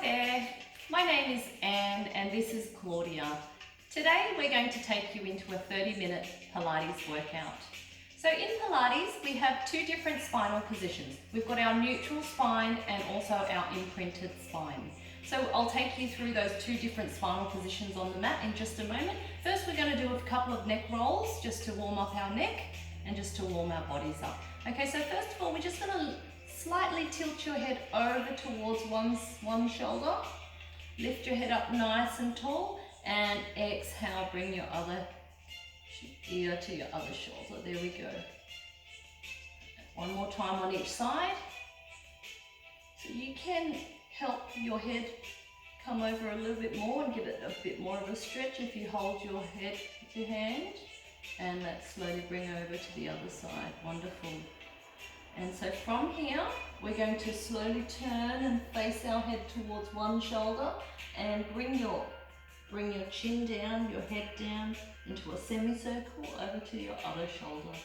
there, my name is Anne and this is Claudia. Today we're going to take you into a 30-minute Pilates workout. So in Pilates we have two different spinal positions. We've got our neutral spine and also our imprinted spine. So I'll take you through those two different spinal positions on the mat in just a moment. First we're going to do a couple of neck rolls just to warm up our neck and just to warm our bodies up. Okay, so first of all we're just going to slightly tilt your head over towards one shoulder. Lift your head up nice and tall and exhale, bring your other ear to your other shoulder. There we go. One more time on each side. So you can help your head come over a little bit more and give it a bit more of a stretch if you hold your head with your hand. And let's slowly bring over to the other side. Wonderful. And so from here, we're going to slowly turn and face our head towards one shoulder and bring your chin down, your head down into a semicircle over to your other shoulder.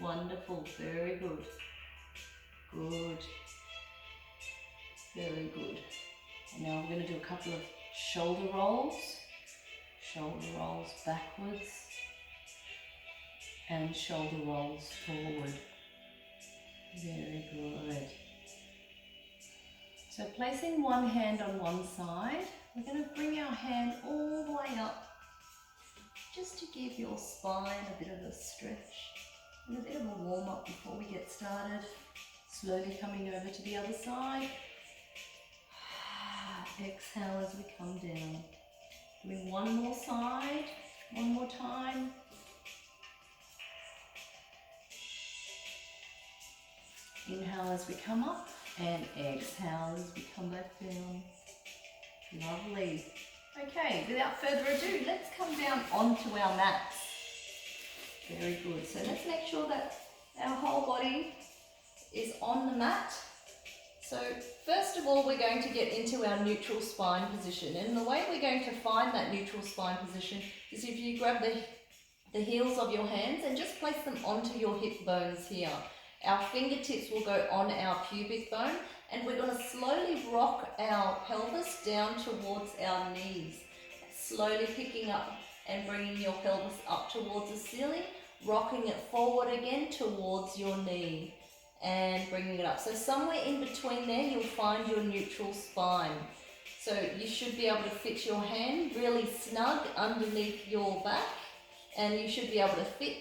Wonderful, very good. Good. Very good. And now we're going to do a couple of shoulder rolls backwards and shoulder rolls forward. Very good. So placing one hand on one side, we're going to bring our hand all the way up just to give your spine a bit of a stretch and a bit of a warm up before we get started. Slowly coming over to the other side. Exhale as we come down. Doing one more side, one more time. Inhale as we come up and exhale as we come back down. Lovely. Okay, without further ado, let's come down onto our mats. Very good. So let's make sure that our whole body is on the mat. So first of all, we're going to get into our neutral spine position. And the way we're going to find that neutral spine position is if you grab the heels of your hands and just place them onto your hip bones here. Our fingertips will go on our pubic bone and we're going to slowly rock our pelvis down towards our knees. Slowly picking up and bringing your pelvis up towards the ceiling, rocking it forward again towards your knee and bringing it up. So somewhere in between there you'll find your neutral spine. So you should be able to fit your hand really snug underneath your back and you should be able to fit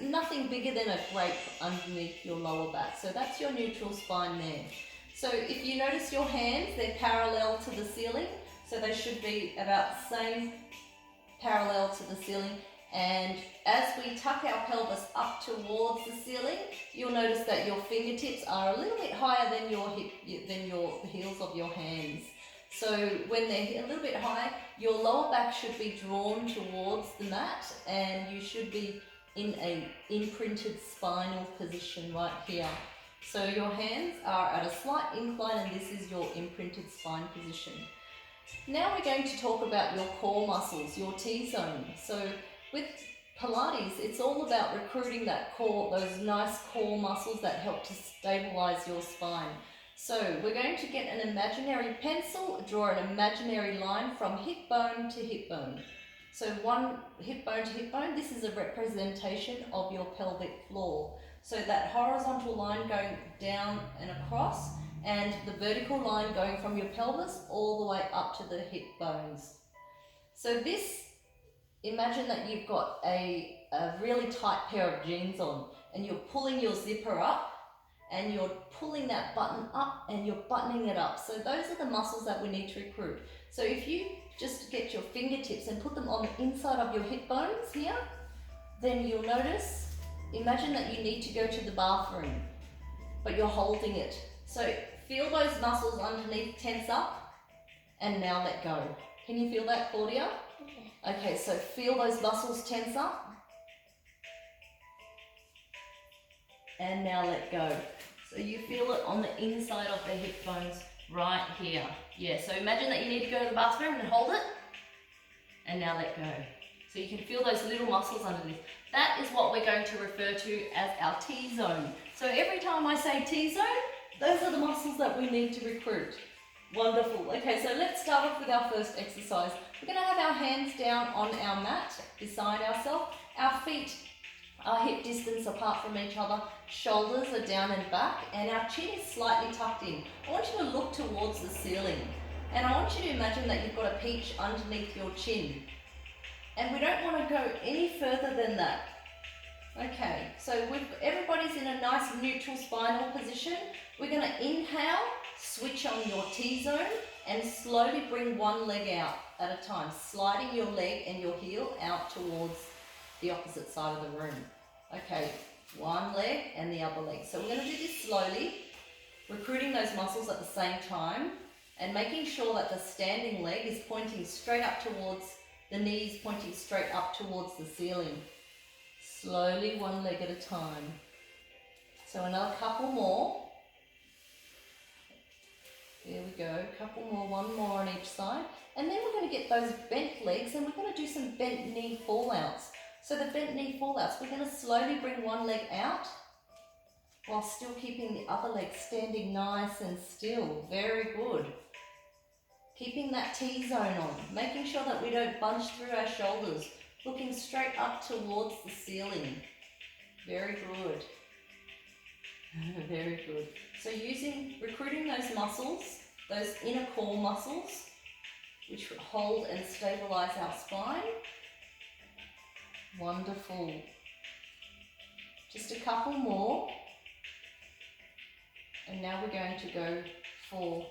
nothing bigger than a grape underneath your lower back. So that's your neutral spine there. So if you notice your hands, they're parallel to the ceiling. So they should be about the same parallel to the ceiling. And as we tuck our pelvis up towards the ceiling, you'll notice that your fingertips are a little bit higher than the heels of your hands. So when they're a little bit higher, your lower back should be drawn towards the mat and you should be in a imprinted spinal position right here. So your hands are at a slight incline and this is your imprinted spine position. Now we're going to talk about your core muscles, your T-zone. So with Pilates, it's all about recruiting that core, those nice core muscles that help to stabilize your spine. So we're going to get an imaginary pencil, draw an imaginary line from hip bone to hip bone. So one hip bone to hip bone, this is a representation of your pelvic floor. So that horizontal line going down and across and the vertical line going from your pelvis all the way up to the hip bones. So this, imagine that you've got a really tight pair of jeans on and you're pulling your zipper up and you're pulling that button up and you're buttoning it up. So those are the muscles that we need to recruit. So if you just get your fingertips and put them on the inside of your hip bones here, then you'll notice, imagine that you need to go to the bathroom, but you're holding it. So feel those muscles underneath tense up and now let go. Can you feel that, Claudia? Okay, so feel those muscles tense up and now let go. So you feel it on the inside of the hip bones right here. Yeah, so imagine that you need to go to the bathroom and hold it and now let go. So you can feel those little muscles underneath. That is what we're going to refer to as our T-zone. So every time I say T-zone, those are the muscles that we need to recruit. Wonderful. Okay, so let's start off with our first exercise. We're going to have our hands down on our mat beside ourselves. Our feet are hip distance apart from each other. Shoulders are down and back, and our chin is slightly tucked in. I want you to look towards the ceiling, and I want you to imagine that you've got a peach underneath your chin. And we don't want to go any further than that. Okay, so everybody's in a nice neutral spinal position. We're going to inhale, switch on your T-zone, and slowly bring one leg out at a time, sliding your leg and your heel out towards the opposite side of the room. Okay, one leg and the other leg. So we're going to do this slowly, recruiting those muscles at the same time, and making sure that the standing leg is pointing straight up towards the knees, pointing straight up towards the ceiling. Slowly, one leg at a time. So another couple more. There we go, couple more, one more on each side. And then we're going to get those bent legs, and we're going to do some bent knee fallouts. So the bent knee fallouts, we're going to slowly bring one leg out while still keeping the other leg standing nice and still. Very good. Keeping that T-zone on, making sure that we don't bunch through our shoulders, looking straight up towards the ceiling. Very good. Very good. So recruiting those muscles, those inner core muscles, which hold and stabilize our spine. Wonderful. Just a couple more. And now we're going to go for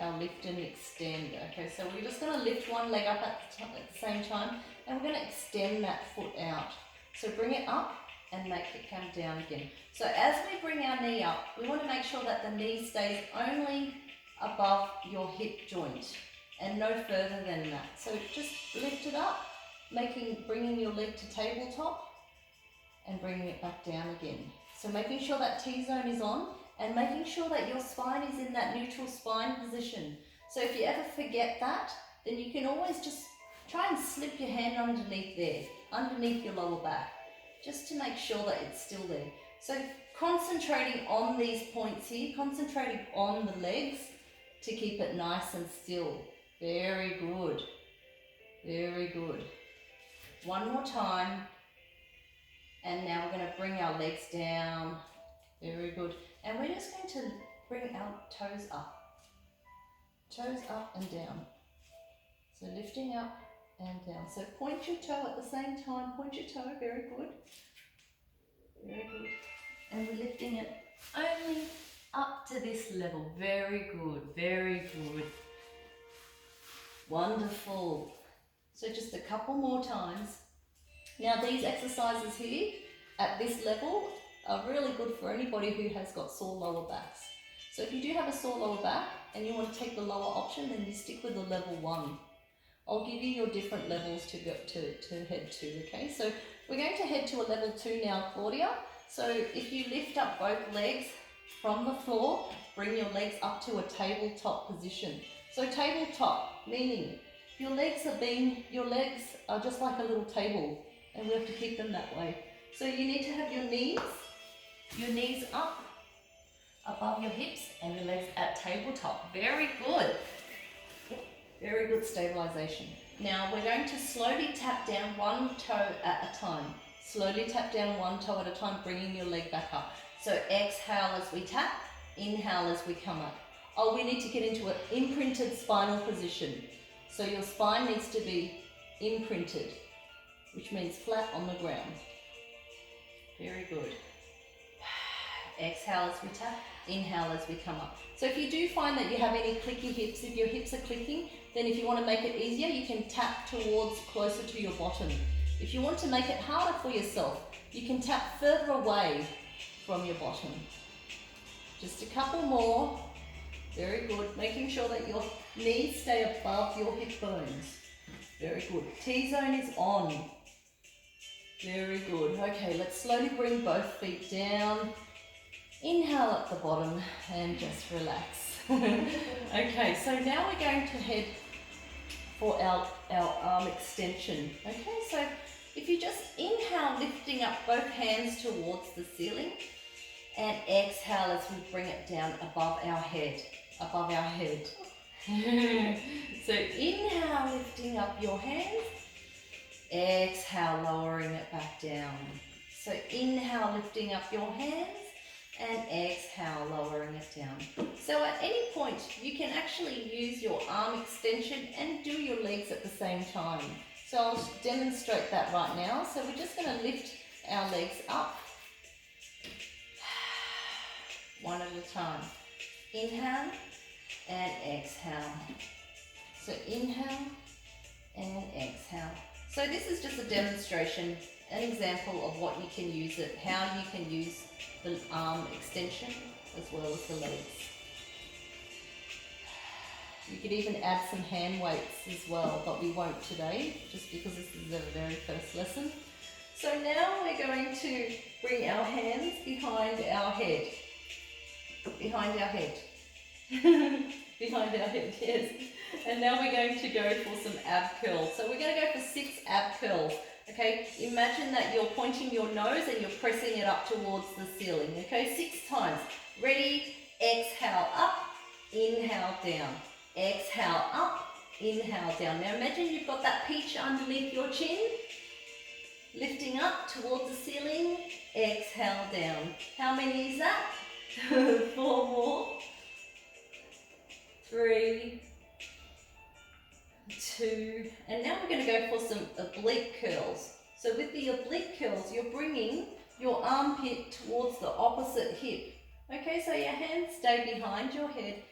our lift and extend. Okay, so we're just going to lift one leg up at the same time, and we're going to extend that foot out. So bring it up and make it come down again. So as we bring our knee up, we want to make sure that the knee stays only above your hip joint and no further than that. So just lift it up, bringing your leg to tabletop and bringing it back down again. So making sure that T-zone is on, and making sure that your spine is in that neutral spine position. So if you ever forget that, then you can always just try and slip your hand underneath there, underneath your lower back, just to make sure that it's still there. So concentrating on these points here, concentrating on the legs to keep it nice and still. Very good. Very good. One more time. And now we're going to bring our legs down. Very good. And we're just going to bring our toes up. Toes up and down. So lifting up and down. So point your toe at the same time. Point your toe. Very good. Very good. And we're lifting it only up to this level. Very good. Very good. Wonderful. So just a couple more times. Now these exercises here at this level are really good for anybody who has got sore lower backs. So if you do have a sore lower back and you want to take the lower option, then you stick with the level 1. I'll give you your different levels to head to, okay? So we're going to head to a level 2 now, Claudia. So if you lift up both legs from the floor, bring your legs up to a tabletop position. So tabletop, meaning your legs are just like a little table, and we have to keep them that way. So you need to have your knees up above your hips and your legs at tabletop. Very good. Very good stabilization. Now we're going to slowly tap down one toe at a time. Slowly tap down one toe at a time, bringing your leg back up. So exhale as we tap, inhale as we come up. Oh, we need to get into an imprinted spinal position. So your spine needs to be imprinted, which means flat on the ground. Very good. Exhale as we tap, inhale as we come up. So if you do find that you have any clicky hips, if your hips are clicking, then if you want to make it easier, you can tap towards closer to your bottom. If you want to make it harder for yourself, you can tap further away from your bottom. Just a couple more. Very good. Making sure that your knees stay above your hip bones. Very good. T-zone is on. Very good. Okay, let's slowly bring both feet down. Inhale at the bottom and just relax. Okay, so now we're going to head for our arm extension. Okay, so if you just inhale, lifting up both hands towards the ceiling, And exhale as we bring it down above our head, above our head. So inhale, lifting up your hands. Exhale, lowering it back down. So inhale, lifting up your hands, and exhale, lowering it down. So at any point, you can actually use your arm extension and do your legs at the same time. So I'll demonstrate that right now. So we're just going to lift our legs up, one at a time. Inhale and exhale. So inhale and exhale. So this is just a demonstration, an example of what you can use it, how you can use the arm extension as well as the legs. You could even add some hand weights as well, but we won't today, just because this is the very first lesson. So now we're going to bring our hands behind our head. Behind our head. Behind our head, yes. And now we're going to go for some ab curls. So we're going to go for 6 ab curls. Okay, imagine that you're pointing your nose and you're pressing it up towards the ceiling. Okay, 6 times. Ready? Exhale up, inhale down. Exhale up, inhale down. Now imagine you've got that peach underneath your chin. Lifting up towards the ceiling, exhale down. How many is that? 4 more. 3, 2, and now we're going to go for some oblique curls. So with the oblique curls, you're bringing your armpit towards the opposite hip. Okay, so your hands stay behind your head.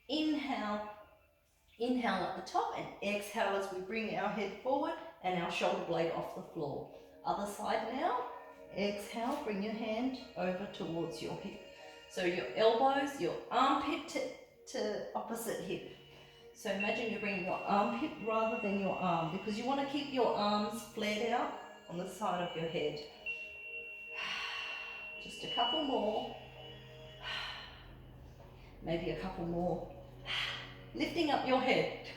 Inhale, inhale at the top, and exhale as we bring our head forward and our shoulder blade off the floor. Other side now. Exhale, bring your hand over towards your hip. So your elbows, your armpit to opposite hip. So imagine you're bringing your armpit rather than your arm, because you want to keep your arms flared out on the side of your head. Just a couple more. Maybe a couple more. Lifting up your head.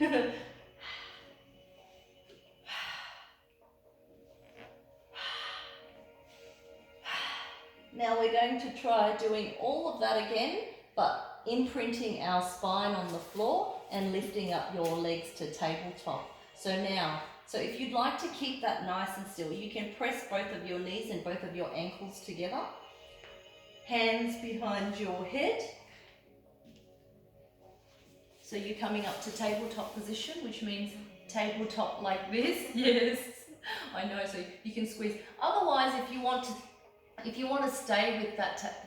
Now we're going to try doing all of that again, but imprinting our spine on the floor and lifting up your legs to tabletop. So now, so if you'd like to keep that nice and still, you can press both of your knees and both of your ankles together. Hands behind your head. So you're coming up to tabletop position, which means tabletop like this. Yes, I know, so you can squeeze. Otherwise, if you want to stay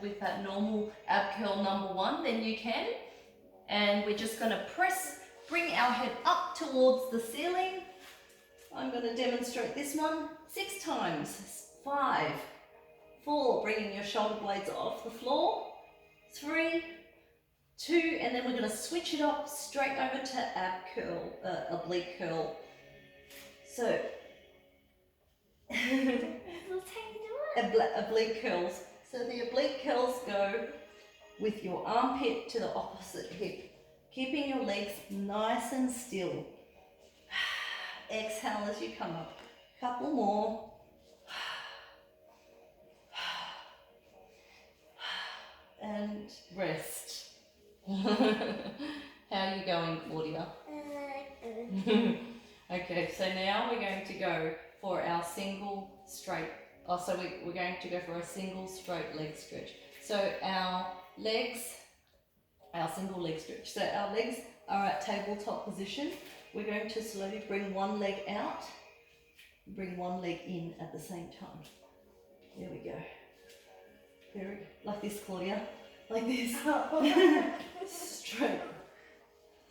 with that normal ab curl number 1, then you can. And we're just going to bring our head up towards the ceiling. I'm going to demonstrate this one 6 times. 5, 4, bringing your shoulder blades off the floor. 3, 2, and then we're going to switch it up straight over to ab curl, oblique curl. So, oblique curls. So the oblique curls go with your armpit to the opposite hip, keeping your legs nice and still. Exhale as you come up. Couple more. And rest. How are you going, Claudia? Okay, so now we're going to go for our single straight. So we're going to go for a single straight leg stretch. So our single leg stretch. So our legs are at tabletop position. We're going to slowly bring one leg out, bring one leg in at the same time. There we go. Very, like this, Claudia. Like this. Straight.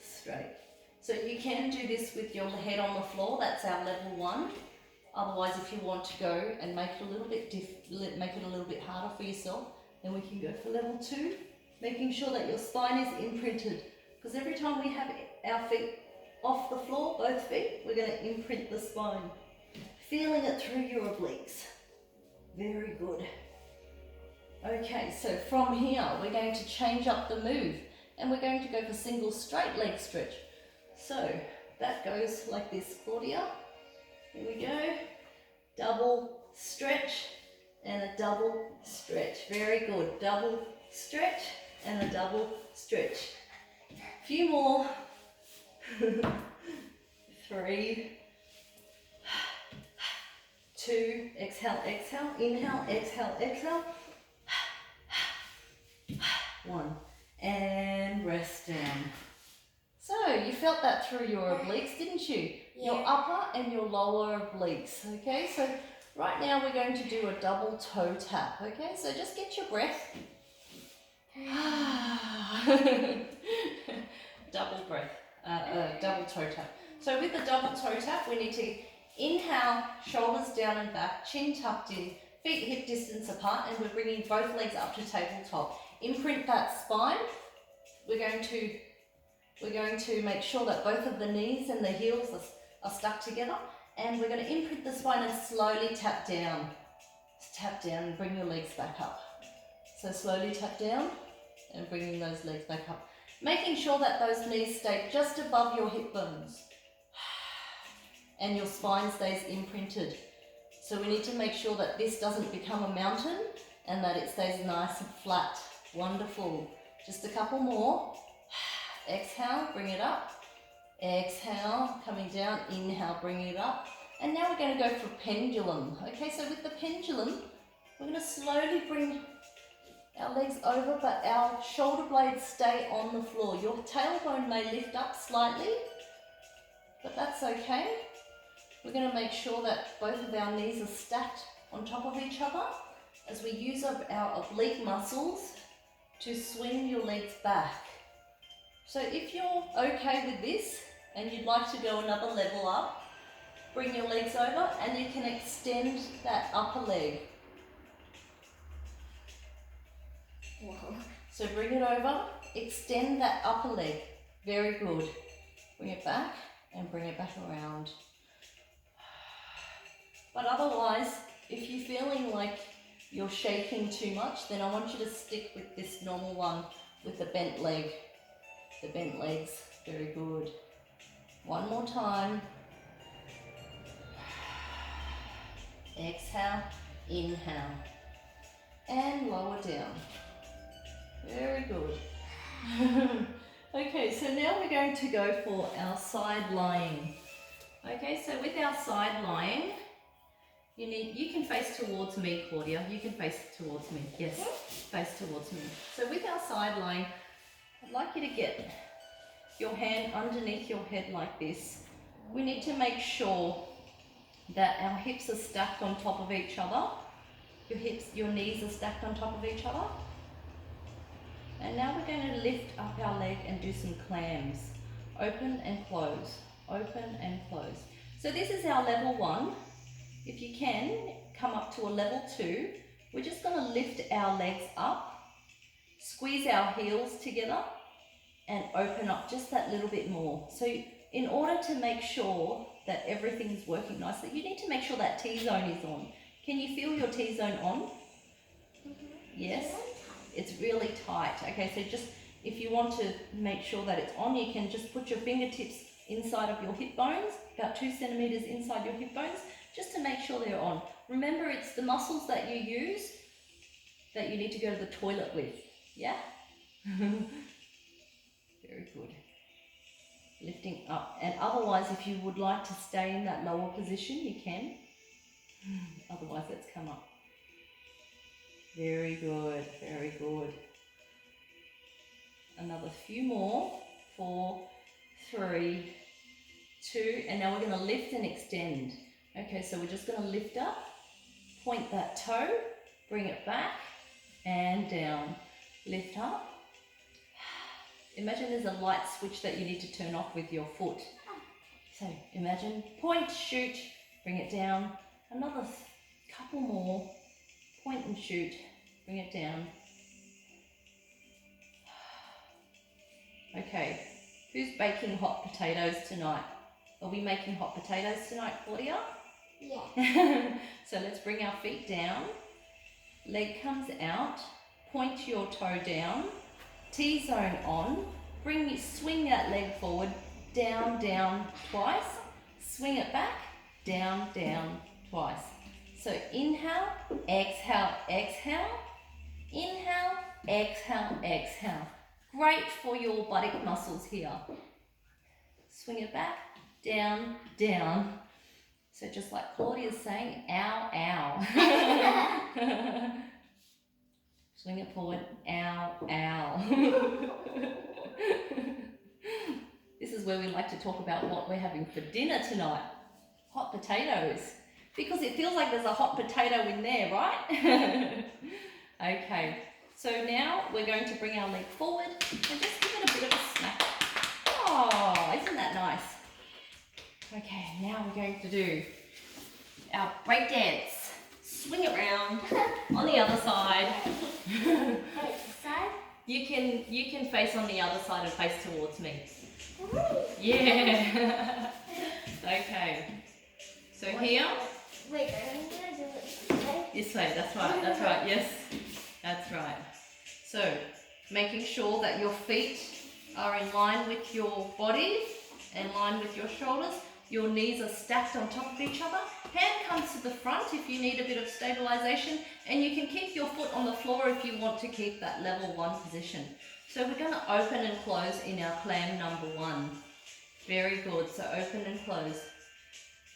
Straight. So you can do this with your head on the floor. That's our level 1. Otherwise, if you want to go and make it a little bit harder for yourself, then we can go for level 2, making sure that your spine is imprinted. Because every time we have our feet off the floor, both feet, we're going to imprint the spine. Feeling it through your obliques. Very good. Okay, so from here, we're going to change up the move. And we're going to go for single straight leg stretch. So that goes like this, Claudia. Here we go. Double stretch, and a double stretch. Very good. Double stretch and a double stretch. A few more. 3, 2, exhale, exhale, inhale, exhale, exhale. 1, and rest down. So you felt that through your obliques, didn't you? Yeah. Your upper and your lower obliques, okay? So right now we're going to do a double toe tap, okay? So just get your breath. Double breath, double toe tap. So with the double toe tap, we need to inhale, shoulders down and back, chin tucked in, feet hip distance apart, and we're bringing both legs up to tabletop. Imprint that spine. We're going to make sure that both of the knees and the heels are stuck together, and we're going to imprint the spine and slowly tap down. Tap down and bring your legs back up. So slowly tap down and bringing those legs back up. Making sure that those knees stay just above your hip bones and your spine stays imprinted. So we need to make sure that this doesn't become a mountain and that it stays nice and flat. Wonderful. Just a couple more. Exhale, bring it up. Exhale, coming down. Inhale, bring it up. And now we're going to go for pendulum. Okay, so with the pendulum, we're going to slowly bring our legs over, but our shoulder blades stay on the floor. Your tailbone may lift up slightly, but that's okay. We're going to make sure that both of our knees are stacked on top of each other as we use up our oblique muscles to swing your legs back. So if you're okay with this and you'd like to go another level up, bring your legs over and you can extend that upper leg. Wow. So bring it over, extend that upper leg. Very good. Bring it back and bring it back around. But otherwise, if you're feeling like you're shaking too much, then I want you to stick with this normal one with the bent leg. The bent legs. Very good. One more time. Exhale, inhale, and lower down. Very good. Okay, so now we're going to go for our side lying. Okay, so with our side lying, you can face towards me, Claudia. You can face towards me. Yes, face towards me. So with our side lying, I'd like you to get your hand underneath your head like this. We need to make sure that our hips are stacked on top of each other. Your knees are stacked on top of each other. And now we're going to lift up our leg and do some clams. Open and close, open and close. So this is our level 1. If you can, come up to a level 2. We're just going to lift our legs up, squeeze our heels together, and open up just that little bit more. So in order to make sure that everything's working nicely, you need to make sure that T-zone is on. Can you feel your T-zone on? Mm-hmm. Yes? It's really tight. Okay, so just if you want to make sure that it's on, you can just put your fingertips inside of your hip bones, about 2 centimeters inside your hip bones, just to make sure they're on. Remember, it's the muscles that you use that you need to go to the toilet with. Yeah? Very good. Lifting up. And otherwise, if you would like to stay in that lower position, you can. Otherwise, let's come up. Very good, very good. Another few more. 4, 3, 2, and now we're going to lift and extend. Okay, so we're just going to lift up, point that toe, bring it back and down. Lift up. Imagine there's a light switch that you need to turn off with your foot. So imagine, point, shoot, bring it down. Another couple more. Point and shoot, bring it down. Okay, who's baking hot potatoes tonight? Are we making hot potatoes tonight, Claudia? Yeah. So let's bring our feet down. Leg comes out. Point your toe down. T-zone on. Swing that leg forward. Down, down twice. Swing it back. Down, down twice. So inhale, exhale, exhale. Inhale, exhale, exhale. Great for your buttock muscles here. Swing it back, down, down. So just like Claudia's saying, ow, ow. Swing it forward, ow, ow. This is where we like to talk about what we're having for dinner tonight. Hot potatoes. Because it feels like there's a hot potato in there, right? Okay, so now we're going to bring our leg forward and just give it a bit of a smack. Oh, isn't that nice? Okay, now we're going to do our break dance. Swing it round on the other side. You can face on the other side and face towards me. Yeah. Okay. So here. Wait, I'm gonna do it This way. That's right. That's right. Yes. That's right. So making sure that your feet are in line with your body, in line with your shoulders. Your knees are stacked on top of each other. Hand comes to the front if you need a bit of stabilization, and you can keep your foot on the floor if you want to keep that level 1 position. So we're going to open and close in our clam number 1. Very good. So open and close.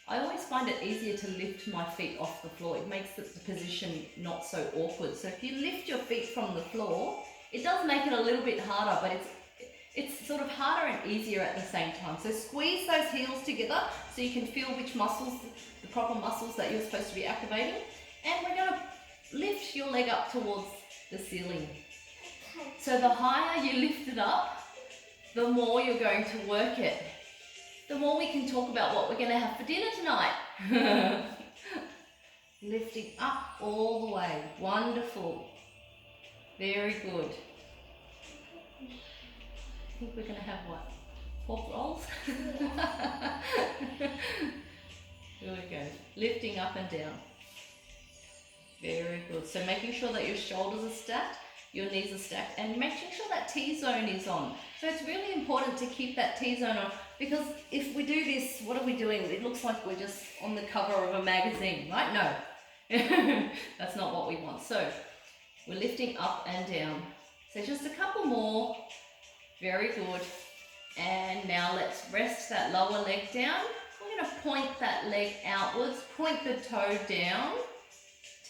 I always find it easier to lift my feet off the floor. It makes the position not so awkward. So if you lift your feet from the floor, it does make it a little bit harder, but it's sort of harder and easier at the same time. So squeeze those heels together so you can feel which muscles, the proper muscles that you're supposed to be activating. And we're going to lift your leg up towards the ceiling. So the higher you lift it up, the more you're going to work it. The more we can talk about what we're going to have for dinner tonight. Lifting up all the way. Wonderful. Very good. I think we're going to have what? Pork rolls? Here we go. Lifting up and down. Very good. So making sure that your shoulders are stacked, your knees are stacked, and making sure that T-zone is on. So it's really important to keep that T-zone on, because if we do this, what are we doing? It looks like we're just on the cover of a magazine, right? No. That's not what we want. So we're lifting up and down. So just a couple more. Very good. And now let's rest that lower leg down. We're going to point that leg outwards. Point the toe down.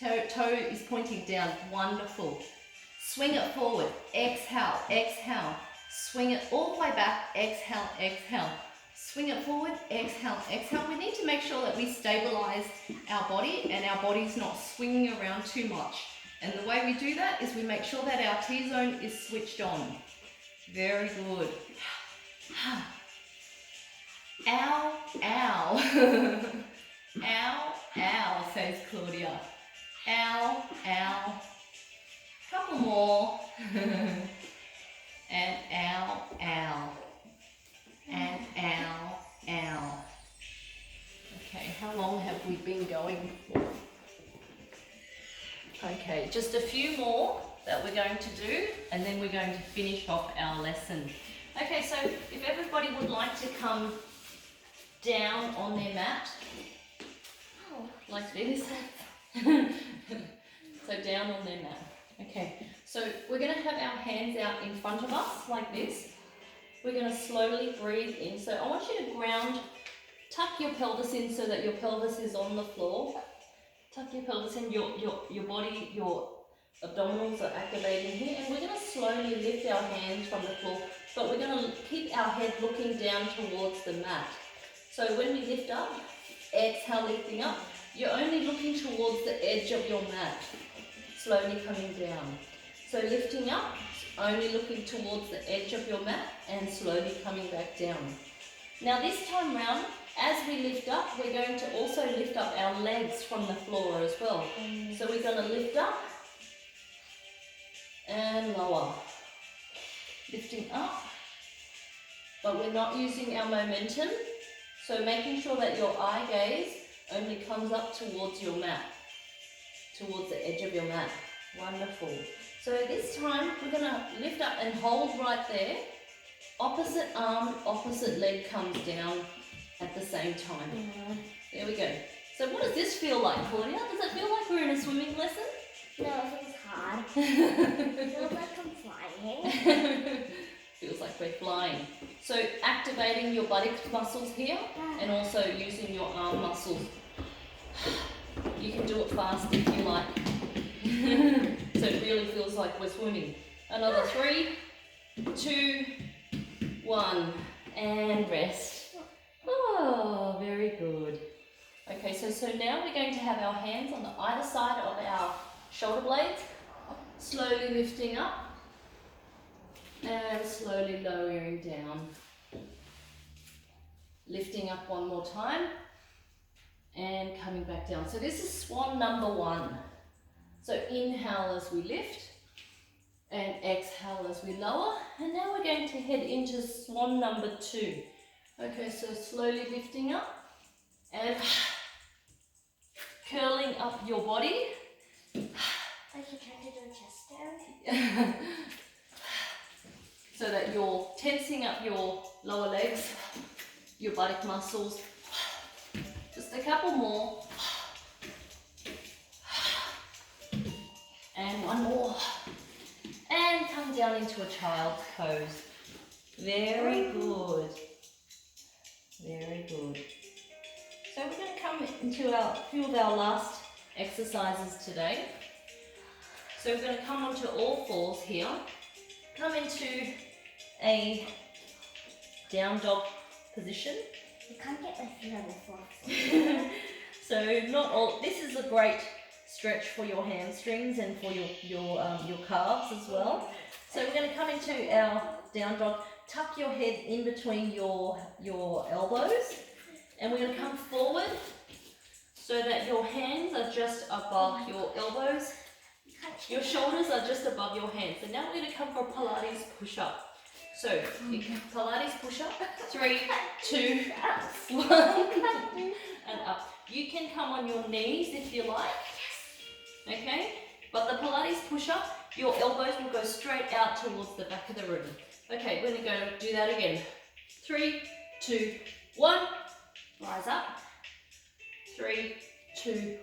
Toe is pointing down. Wonderful. Swing it forward. Exhale, exhale. Swing it all the way back. Exhale, exhale. Swing it forward. Exhale, exhale. We need to make sure that we stabilize our body and our body's not swinging around too much. And the way we do that is we make sure that our T-zone is switched on. Very good. Ow, ow. Ow, ow, says Claudia. Ow, ow. Couple more. And ow, ow. And ow, ow. Okay, how long have we been going for? Okay, just a few more that we're going to do, and then we're going to finish off our lesson. Okay, so if everybody would like to come down on their mat, like this. So down on their mat. Okay, so we're going to have our hands out in front of us like this. We're going to slowly breathe in. So I want you to ground, tuck your pelvis in so that your pelvis is on the floor. Tuck your pelvis in, your body, your abdominals are activating here, and we're going to slowly lift our hands from the floor, but we're going to keep our head looking down towards the mat. So when we lift up, exhale, lifting up, you're only looking towards the edge of your mat, slowly coming down. So lifting up, only looking towards the edge of your mat and slowly coming back down. Now this time round, as we lift up, we're going to also lift up our legs from the floor as well. So we're going to lift up and lower. Lifting up, but we're not using our momentum. So making sure that your eye gaze only comes up towards your mat, towards the edge of your mat. Wonderful. So this time we're going to lift up and hold right there. Opposite arm, opposite leg comes down at the same time. There we go. So what does this feel like, Claudia? Does it feel like we're in a swimming lesson? No, I think it's hard. It feels like I'm flying. Feels like we're flying. So activating your buttocks muscles here and also using your arm muscles. You can do it fast if you like. So it really feels like we're swimming. Another 3, 2, 1, and rest. Oh, very good. Okay, so now we're going to have our hands on the either side of our shoulder blades, slowly lifting up and slowly lowering down. Lifting up one more time and coming back down. So this is swan number 1. So inhale as we lift and exhale as we lower. And now we're going to head into swan number 2. Okay, so slowly lifting up and curling up your body. Like you're trying to do a chest down. So that you're tensing up your lower legs, your buttock muscles. Just a couple more. And one more. And come down into a child's pose. Very good. Very good. So we're going to come into a few of our last exercises today. So we're going to come onto all fours here. Come into a down dog position. I can't get my feet on the floor. So not all. This is a great stretch for your hamstrings and for your calves as well. So we're going to come into our down dog. Tuck your head in between your elbows, and we're going to come forward so that your hands are just above your elbows. Your shoulders are just above your hands. So now we're going to come for a Pilates push-up. So Pilates push-up. 3, 2, 1, and up. You can come on your knees if you like. Okay? But the Pilates push-up, your elbows will go straight out towards the back of the room. Okay, we're going to go do that again. 3, 2, 1. Rise up. 3, 2,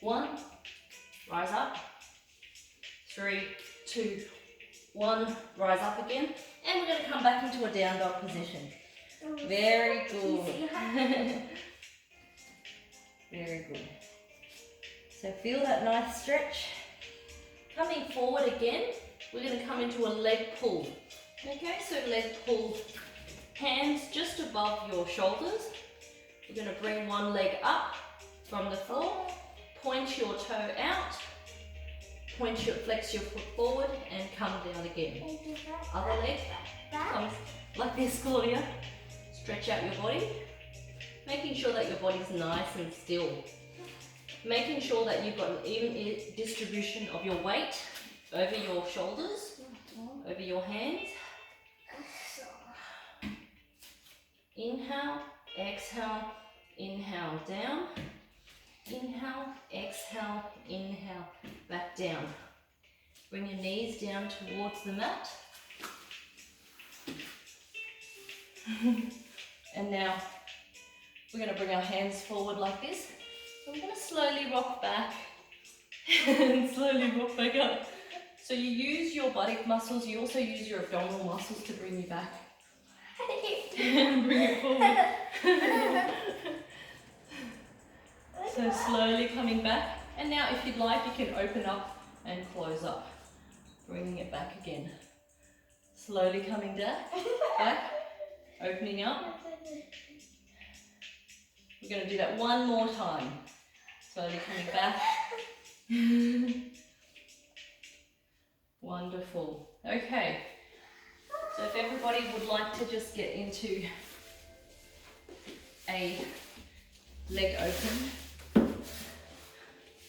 1. Rise up. 3, 2, 1. Rise up again. And we're going to come back into a down dog position. Very good. Very good. So feel that nice stretch. Coming forward again, we're going to come into a leg pull. Okay, so leg pull, hands just above your shoulders. We're going to bring one leg up from the floor, point your toe out, flex your foot forward and come down again. Other leg comes like this, Claudia. Stretch out your body, making sure that your body's nice and still. Making sure that you've got an even distribution of your weight over your shoulders, over your hands. Inhale, exhale, inhale, down. Inhale, exhale, inhale, back down. Bring your knees down towards the mat. And now we're going to bring our hands forward like this. I'm going to slowly rock back and slowly rock back up. So you use your buttock muscles, you also use your abdominal muscles to bring you back. And bring it forward. So slowly coming back. And now if you'd like, you can open up and close up. Bringing it back again. Slowly coming down, back, opening up. We're going to do that one more time. Slowly coming back. Wonderful. Okay. So if everybody would like to just get into a leg open,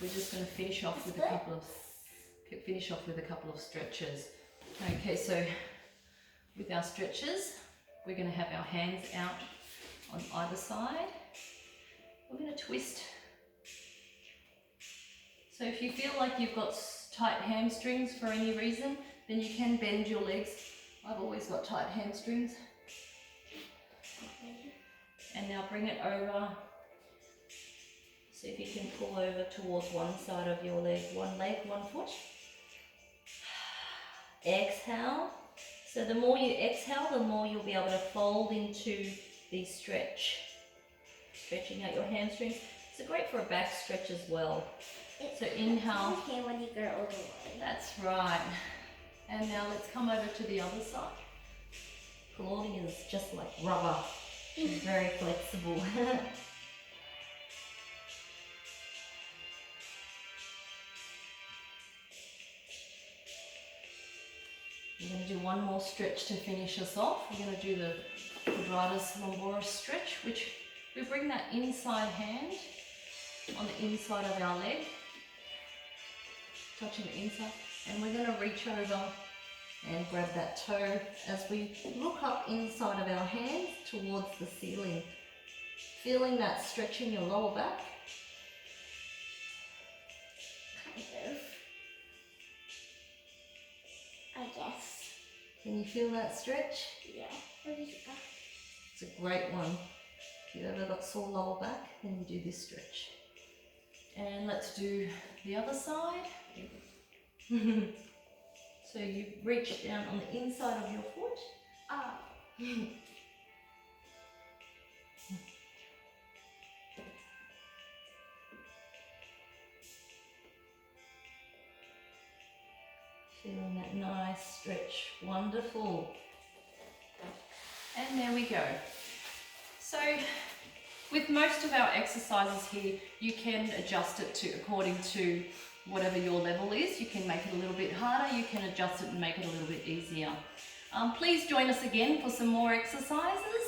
we're just going to finish off with a couple of stretches. Okay, so with our stretches, we're going to have our hands out on either side. We're going to twist. So if you feel like you've got tight hamstrings for any reason, then you can bend your legs. I've always got tight hamstrings. And now bring it over. So if you can pull over towards one side of your leg, one foot. Exhale. So the more you exhale, the more you'll be able to fold into the stretch. Stretching out your hamstrings. It's great for a back stretch as well. So inhale. It's okay when you go all the way. That's right. And now let's come over to the other side. Claudia is just like rubber. She's very flexible. We're going to do one more stretch to finish us off. We're going to do the quadratus lumboris stretch, which we bring that inside hand on the inside of our leg, touching the inside, and we're going to reach over and grab that toe as we look up inside of our hands towards the ceiling, feeling that stretch in your lower back. Kind of. I guess. Can you feel that stretch? Yeah. What is that? It's a great one. If you've ever got sore lower back, then you do this stretch. And let's do the other side. So you reach down on the inside of your foot. Oh. Feeling that nice stretch. Wonderful. And there we go. So with most of our exercises here, you can adjust it to according to whatever your level is. You can make it a little bit harder, you can adjust it and make it a little bit easier. Please join us again for some more exercises.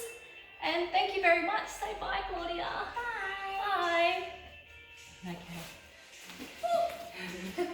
And thank you very much. Say bye, Claudia. Bye. Bye. Okay.